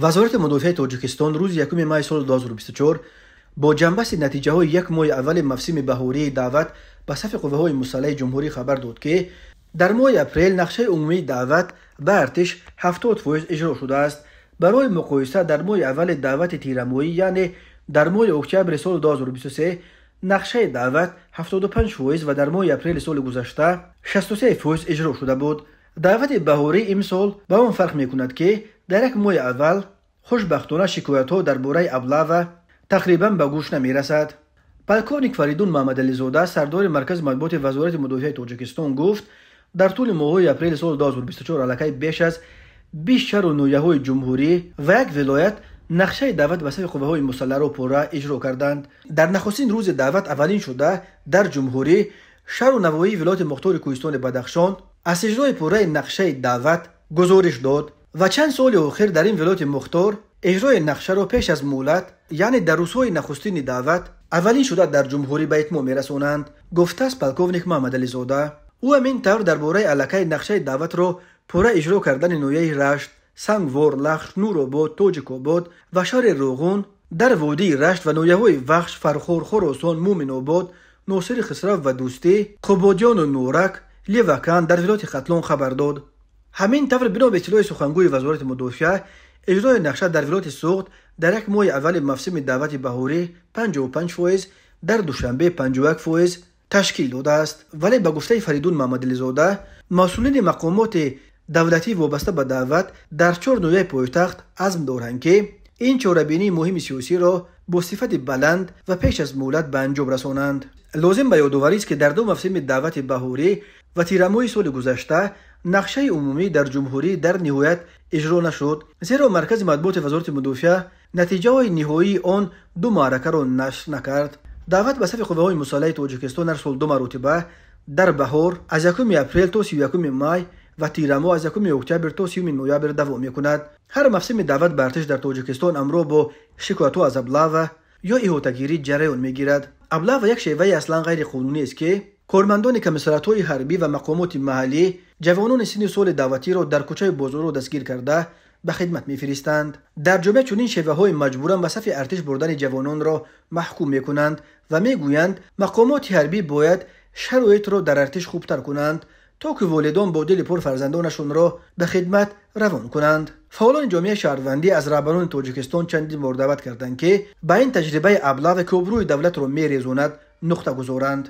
وزارت مدافع تاجیکستان روز 1 مای سال 2024 با جنبش نتیجه های یک ماه اول موسم بهاری دعوت به صف قوه های مسلح جمهوری خبر داد که در ماه اپریل نقشه عمومی دعوت به ارتش 70% اجرا شده است. برای مقایسه در ماه اول دعوت تیرمایی یعنی در ماه اکتبر سال 2023 نقشه دعوت 75% و در ماه اپریل سال گذشته 63% اجرا شده بود. دعوت بهاری امسال با آن فرق میکند که در یک ماه اول خوشبختانه شکایت ها درباره ابله تقریبا به گوش نمی رسد. پلکونیک فریدون محمدعلی زاده سردار مرکز مطبوعات وزارت مدافع تاجیکستان گفت در طول ماه اپریل سال 2024 علاقه بیش از 20 شهر و نویه‌های جمهوری و یک ولایت نقشه دعوت به صف قوه‌های مسلح را پوره اجرا کردند. در نخستین روز دعوت اولین شده در جمهوری شهر و نواحی ولایت مختار کوهستان بدخشان از اجرای پوره نقشه دعوت گزارش داد و چند سال اخیر در این ولایت مختار اجرای نقشه را پیش از مولد یعنی در روزهای نخستین دعوت اولین شده در جمهوری به اتمام میرسانند، گفته است پلکونیک محمدعلی زاده. او همین طور درباره علاقه نقشه دعوت را پوره اجرا کردن نویه رشت، سنگوار، لخش، نورآباد، تاجیک‌آباد و شهر روغون در وادی رشت و نویه‌های وخش، فرخار، خراسان، مومن آباد، ناصر خسرو و دوستی، قبادیان و نورک، لیوکان در ولایت ختلان خبر داد. همین طور بنا به اطلاع سخنگوی وزارت مدافع اجرای نقشه در ولایت سوخت در یک ماه اول موسم دعوت بهاری 55%، در دوشنبه 51% تشکیل داده است. ولی به گفته فریدون محمدعلی زاده مسئولین مقامات دولتی وابسته به دعوت در 4 نویه پایتخت عزم دارند که این چاره‌بینی مهم سیاسی را با صفت بلند و پیش از مولد به انجام رسانند. لازم به یادآوری است که در 2 موسم دعوت بهاری و تیرمای سال گذشته نقشه عمومی در جمهوری در نهایت اجرا نشد، زیرا مرکز مطبوعات وزارت مدافع نتیجه های نهایی آن 2 معرکه را نشر نکرد. دعوت به صف قوه های مسلح تاجیکستان هر سال 2 مرتبه در بهار از 1 اپریل تا 31 مای و تیرما از 1 اکتبر تا 30 نوامبر دوام میکند. هر موسم دعوت به ارتش در تاجیکستان امروز با شکایت‌ها از ابله یا احاطه‌گیری جریان میگیرد. ابله یک شیوه اصلا غیر قانونی است که کارمندان کمیساریات‌های حربی و مقامات محلی جوانان سن سال دعوتی را در کوچه بازار دستگیر کرده به خدمت می‌فرستند. در جامعه چنین شیوه‌های مجبوراً به صف ارتش بردن جوانان را محکوم می‌کنند و می‌گویند مقامات حربی باید شرایط را در ارتش خوبتر کنند تا که والدان با دل پر فرزندانشان را به خدمت روان کنند. فعالان جامعه شهروندی از رهبران تاجیکستان چندین بار دعوت کردند که به این تجربه ابله که ابروی دولت را می‌ریزاند نقطه گذارند.